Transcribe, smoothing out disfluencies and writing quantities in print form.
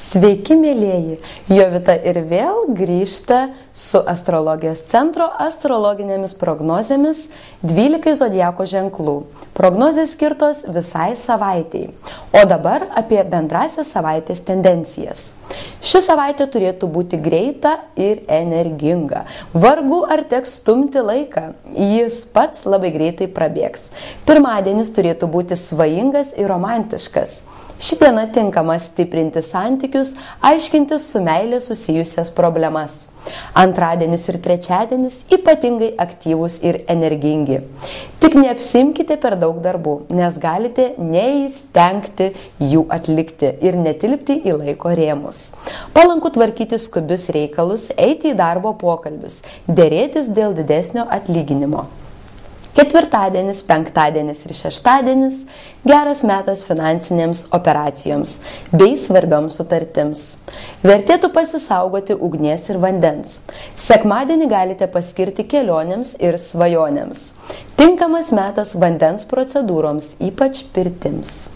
Sveiki, mėlieji! Jovita ir vėl grįžta su Astrologijos centro astrologinėmis prognozėmis 12 zodiako ženklų. Prognozės skirtos visai savaitei. O dabar apie bendrasias savaitės tendencijas. Ši savaitė turėtų būti greita ir energinga. Vargu ar teks stumti laiką. Jis pats labai greitai prabėgs. Pirmadienis turėtų būti svajingas ir romantiškas. Ši diena tinkama stiprinti santykius, aiškintis su meilė susijusias problemas. Antradienis ir trečiadienis ypatingai aktyvūs ir energingi. Tik neapsimkite per daug darbų, nes galite neįstengti jų atlikti ir netilpti į laiko rėmus. Palanku tvarkyti skubius reikalus, eiti į darbo pokalbius, dėrėtis dėl didesnio atlyginimo. Ketvirtadienis, penktadienis ir šeštadienis – geras metas finansinėms operacijoms bei svarbioms sutartims. Vertėtų pasisaugoti ugnies ir vandens. Sekmadienį galite paskirti kelionėms ir svajonėms. Tinkamas metas vandens procedūroms, ypač pirtims.